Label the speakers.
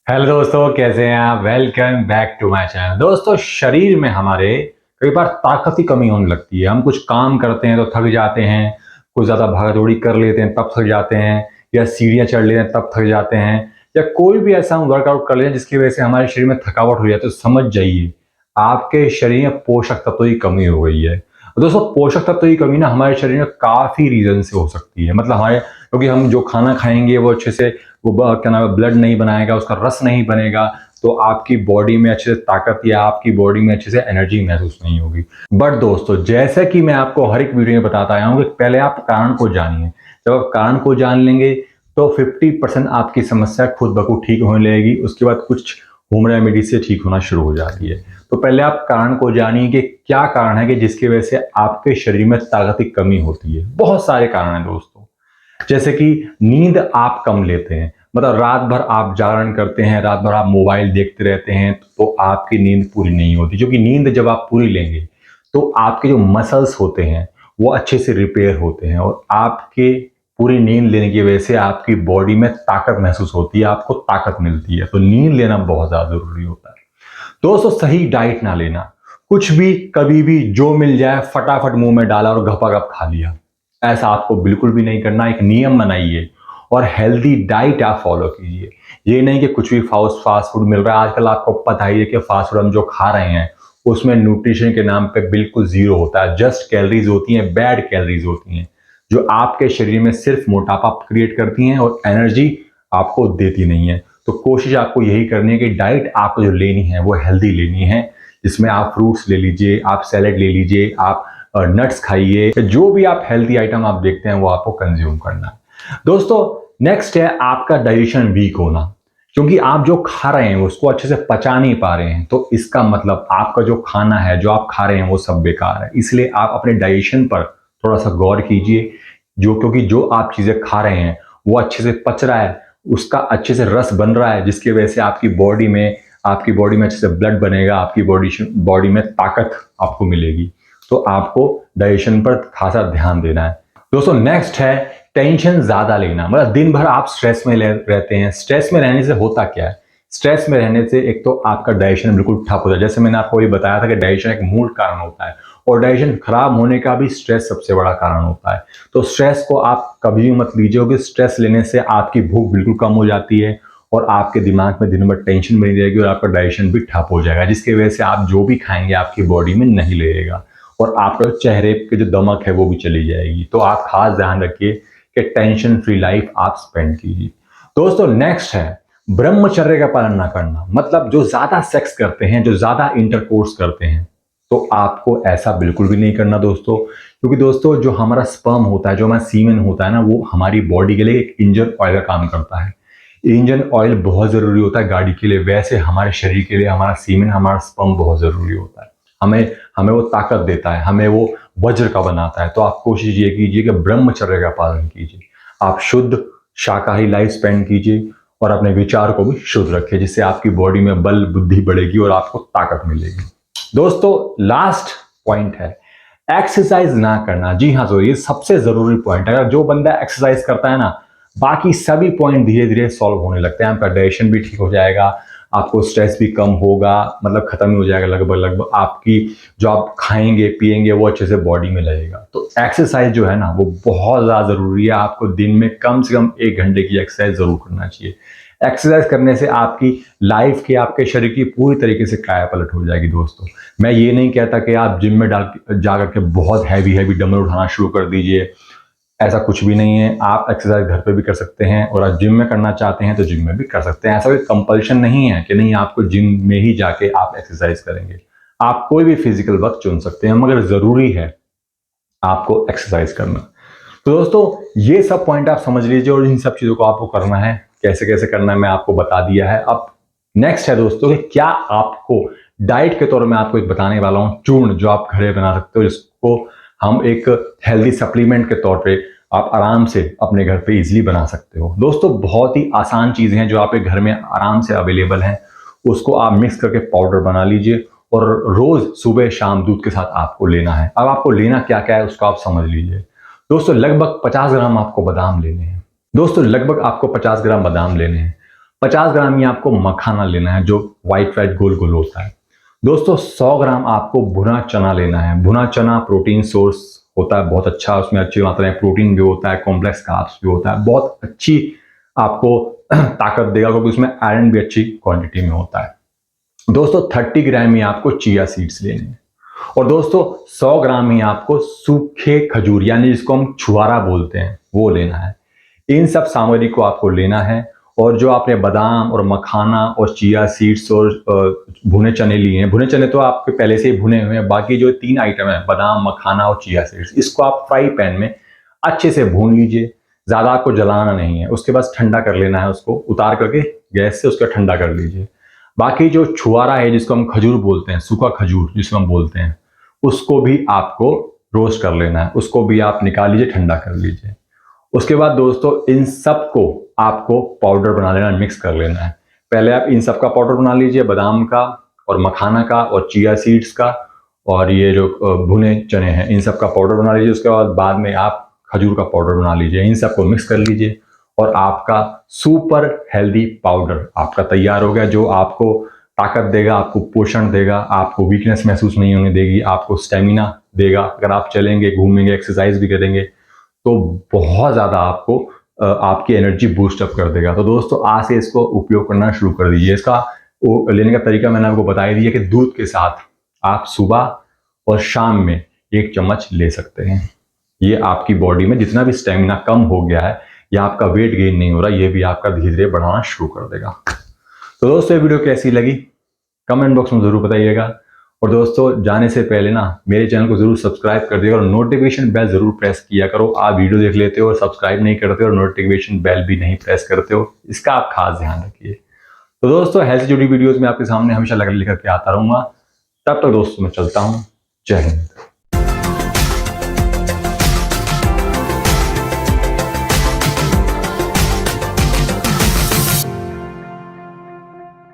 Speaker 1: Hello दोस्तों, कैसे हैं आप। Welcome back to my channel. दोस्तों, शरीर में हमारे कई बार ताकत की कमी होने लगती है। हम कुछ काम करते हैं तो थक जाते हैं, कुछ ज़्यादा भागा दौड़ी कर लेते हैं तब थक जाते हैं, या सीढ़ियाँ चढ़ लेते हैं तब थक जाते हैं, या कोई भी ऐसा हम वर्कआउट कर लेते हैं जिसकी वजह से हमारे शरीर में थकावट हो जाती है। तो समझ जाइए, आपके शरीर में पोषक तत्वों की कमी हो गई है। दोस्तों, पोषक तत्वों की कमी ना हमारे शरीर में काफ़ी रीज़न से हो सकती है। मतलब हमारे, क्योंकि हम जो खाना खाएंगे वो अच्छे से क्या नाम है, ब्लड नहीं बनाएगा, उसका रस नहीं बनेगा, तो आपकी बॉडी में अच्छे से ताकत या आपकी बॉडी में अच्छे से एनर्जी महसूस नहीं होगी। बट दोस्तों, जैसा कि मैं आपको हर एक वीडियो में बताता आया हूँ कि पहले आप कारण को जानिए। जब आप कारण को जान लेंगे तो 50% आपकी समस्या खुद ब खुद ठीक होने लगेगी। उसके बाद कुछ होम रेमेडी से ठीक होना शुरू हो जाती है। तो पहले आप कारण को जानिए कि क्या कारण है कि जिसकी वजह से आपके शरीर में ताकत की कमी होती है। बहुत सारे कारण हैं दोस्तों, जैसे कि नींद आप कम लेते हैं। मतलब रात भर आप जागरण करते हैं, रात भर आप मोबाइल देखते रहते हैं, तो आपकी नींद पूरी नहीं होती। क्योंकि नींद जब आप पूरी लेंगे तो आपके जो मसल्स होते हैं वो अच्छे से रिपेयर होते हैं, और आपके पूरी नींद लेने की वजह से आपकी बॉडी में ताकत महसूस होती है, आपको ताकत मिलती है। तो नींद लेना बहुत ज़्यादा ज़रूरी होता है। दोस्तों, सही डाइट ना लेना। कुछ भी कभी भी जो मिल जाए फटाफट मुंह में डाला और घपा-घप खा लिया। ऐसा आपको बिल्कुल भी नहीं करना। एक नियम बनाइए और हेल्दी डाइट आप फॉलो कीजिए। ये नहीं कि कुछ भी फास्ट फूड मिल रहा है। आजकल आपको पता ही है कि फास्ट फूड हम जो खा रहे हैं उसमें न्यूट्रिशन के नाम पे बिल्कुल ज़ीरो होता है। जस्ट कैलोरीज़ होती हैं, बैड कैलोरीज़ होती हैं, जो आपके शरीर में सिर्फ मोटापा क्रिएट करती हैं और एनर्जी आपको देती नहीं है। तो कोशिश आपको यही करनी है कि डाइट आपको जो लेनी है वो हेल्दी लेनी है, जिसमें आप फ्रूट्स ले लीजिए, आप सैलेड ले लीजिए, आप नट्स खाइए। जो भी आप हेल्दी आइटम आप देखते हैं वो आपको कंज्यूम करना है। दोस्तों, नेक्स्ट है आपका डाइजेशन वीक होना। क्योंकि आप जो खा रहे हैं उसको अच्छे से पचा नहीं पा रहे हैं, तो इसका मतलब आपका जो खाना है, जो आप खा रहे हैं, वो सब बेकार है। इसलिए आप अपने डाइजेशन पर थोड़ा सा गौर कीजिए। क्योंकि जो आप चीज़ें खा रहे हैं वो अच्छे से पच रहा है, उसका अच्छे से रस बन रहा है, जिसकी वजह से आपकी बॉडी में अच्छे से ब्लड बनेगा, आपकी बॉडी में ताकत आपको मिलेगी। तो आपको डाइजेशन पर खासा ध्यान देना है। दोस्तों, नेक्स्ट है टेंशन ज़्यादा लेना। मतलब दिन भर आप स्ट्रेस में रहते हैं। स्ट्रेस में रहने से होता क्या है? स्ट्रेस में रहने से एक तो आपका डाइजेशन बिल्कुल ठप हो जाए। जैसे मैंने आपको ये बताया था कि डाइजेशन एक मूल कारण होता है, और डाइजेशन खराब होने का भी स्ट्रेस सबसे बड़ा कारण होता है। तो स्ट्रेस को आप कभी भी मत लीजिए, क्योंकि स्ट्रेस लेने से आपकी भूख बिल्कुल कम हो जाती है, और आपके दिमाग में दिन भर टेंशन बनी रहेगी, और आपका डाइजेशन भी ठप हो जाएगा, जिसकी वजह से आप जो भी खाएंगे आपकी बॉडी में नहीं लगेगा, और आपका चेहरे के जो दमक है वो भी चली जाएगी। तो आप खास ध्यान रखिए कि टेंशन फ्री लाइफ आप स्पेंड कीजिए। दोस्तों, नेक्स्ट है ब्रह्मचर्य का पालन ना करना। मतलब जो ज्यादा सेक्स करते हैं, जो ज्यादा इंटरकोर्स करते हैं, तो आपको ऐसा बिल्कुल भी नहीं करना दोस्तों। क्योंकि दोस्तों, जो हमारा स्पर्म होता है, जो हमारा सीमेन होता है ना, वो हमारी बॉडी के लिए एक इंजन ऑयल का काम करता है। इंजन ऑयल बहुत ज़रूरी होता है गाड़ी के लिए। वैसे हमारे शरीर के लिए हमारा सीमेन, हमारा स्पर्म बहुत ज़रूरी होता है। हमें हमें वो ताकत देता है, हमें वो वज्र का बनाता है। तो आप कोशिश ये कीजिए कि ब्रह्मचर्य का पालन कीजिए। आप शुद्ध शाकाहारी लाइफ स्पेंड कीजिए, और अपने विचार को भी शुद्ध रखिए, जिससे आपकी बॉडी में बल बुद्धि बढ़ेगी और आपको ताकत मिलेगी। दोस्तों, लास्ट पॉइंट है एक्सरसाइज ना करना। जी हाँ, तो ये सबसे जरूरी पॉइंट है। अगर जो बंदा एक्सरसाइज करता है ना, बाकी सभी पॉइंट धीरे धीरे सॉल्व होने लगते हैं। आपका डाइजेशन भी ठीक हो जाएगा, आपको स्ट्रेस भी कम होगा, मतलब खत्म ही हो जाएगा लगभग लगभग। आपकी जो आप खाएंगे पिएंगे वो अच्छे से बॉडी में लगेगा। तो एक्सरसाइज जो है ना वो बहुत ज़्यादा ज़रूरी है। आपको दिन में कम से कम 1 घंटे की एक्सरसाइज ज़रूर करना चाहिए। एक्सरसाइज करने से आपकी लाइफ की, आपके शरीर की पूरी तरीके से काया पलट हो जाएगी दोस्तों। मैं ये नहीं कहता कि आप जिम में जा करके बहुत हैवी हैवी डंबल उठाना शुरू कर दीजिए। ऐसा कुछ भी नहीं है। आप एक्सरसाइज घर पे भी कर सकते हैं, और आप जिम में करना चाहते हैं तो जिम में भी कर सकते हैं। ऐसा कोई कंपल्शन नहीं है कि नहीं आपको जिम में ही जाके आप एक्सरसाइज करेंगे। आप कोई भी फिजिकल वर्क चुन सकते हैं, मगर ज़रूरी है आपको एक्सरसाइज करना। तो दोस्तों, ये सब पॉइंट आप समझ लीजिए, और इन सब चीज़ों को आपको करना है। कैसे कैसे करना है मैं आपको बता दिया है। अब नेक्स्ट है दोस्तों कि क्या आपको डाइट के तौर में आपको एक बताने वाला हूँ चूर्ण, जो आप घरे बना सकते हो, जिसको हम एक हेल्दी सप्लीमेंट के तौर पे आप आराम से अपने घर पे इजीली बना सकते हो। दोस्तों, बहुत ही आसान चीज़ें हैं जो आपके घर में आराम से अवेलेबल हैं। उसको आप मिक्स करके पाउडर बना लीजिए, और रोज़ सुबह शाम दूध के साथ आपको लेना है। अब आपको लेना क्या क्या है उसको आप समझ लीजिए। दोस्तों, लगभग 50 ग्राम आपको बादाम लेने हैं। दोस्तों, लगभग आपको 50 ग्राम बादाम लेने हैं। 50 ग्राम ही आपको मखाना लेना है, जो व्हाइट व्हाइट गोल गोल होता है। दोस्तों 100 ग्राम आपको भुना चना लेना है। भुना चना प्रोटीन सोर्स होता है बहुत अच्छा, उसमें अच्छी मात्रा में प्रोटीन भी होता है, कॉम्प्लेक्स कार्ब्स भी होता है, बहुत अच्छी आपको ताकत देगा क्योंकि उसमें आयरन भी अच्छी क्वांटिटी में होता है। दोस्तों 30 ग्राम ही आपको चिया सीड्स लेने हैं। और दोस्तों 100 ग्राम ही आपको सूखे खजूर यानी जिसको हम छुआरा बोलते हैं वो लेना है। इन सब सामग्री को आपको लेना है। और जो आपने बादाम और मखाना और चिया सीड्स और भुने चने लिए हैं, भुने चने तो आपके पहले से ही भुने हुए हैं, बाकी जो 3 आइटम है बादाम मखाना और चिया सीड्स, इसको आप फ्राई पैन में अच्छे से भून लीजिए। ज़्यादा आपको जलाना नहीं है, उसके बाद ठंडा कर लेना है, उसको उतार करके गैस से उसका ठंडा कर लीजिए। बाकी जो छुआरा है जिसको हम खजूर बोलते हैं, सूखा खजूर जिसको हम बोलते हैं, उसको भी आपको रोस्ट कर लेना है, उसको भी आप निकाल लीजिए, ठंडा कर लीजिए। उसके बाद दोस्तों इन सब को आपको पाउडर बना लेना, मिक्स कर लेना है। पहले आप इन सब का पाउडर बना लीजिए, बादाम का और मखाना का और चिया सीड्स का और ये जो भुने चने हैं इन सब का पाउडर बना लीजिए। उसके बाद में आप खजूर का पाउडर बना लीजिए, इन सबको मिक्स कर लीजिए और आपका सुपर हेल्दी पाउडर आपका तैयार हो गया, जो आपको ताकत देगा, आपको पोषण देगा, आपको वीकनेस महसूस नहीं होने देगी, आपको स्टेमिना देगा। अगर आप चलेंगे, घूमेंगे, एक्सरसाइज भी करेंगे तो बहुत ज़्यादा आपको आपकी एनर्जी बूस्ट अप कर देगा। तो दोस्तों आज से इसको उपयोग करना शुरू कर दीजिए। इसका लेने का तरीका मैंने आपको बता ही दिया कि दूध के साथ आप सुबह और शाम में 1 चम्मच ले सकते हैं। ये आपकी बॉडी में जितना भी स्टेमिना कम हो गया है या आपका वेट गेन नहीं हो रहा, ये भी आपका धीरे धीरे बढ़ाना शुरू कर देगा। तो दोस्तों ये वीडियो कैसी लगी कमेंट बॉक्स में ज़रूर बताइएगा। और दोस्तों जाने से पहले ना मेरे चैनल को जरूर सब्सक्राइब कर दिया और नोटिफिकेशन बेल जरूर प्रेस किया करो। आप वीडियो देख लेते हो और सब्सक्राइब नहीं करते और नोटिफिकेशन बेल भी नहीं प्रेस करते हो, इसका आप खास ध्यान रखिए। तो दोस्तों हेल्थ से जुड़ी वीडियोस में आपके सामने हमेशा लेकर के आता रहूंगा। तब तक दोस्तों मैं चलता हूँ। जय हिंद।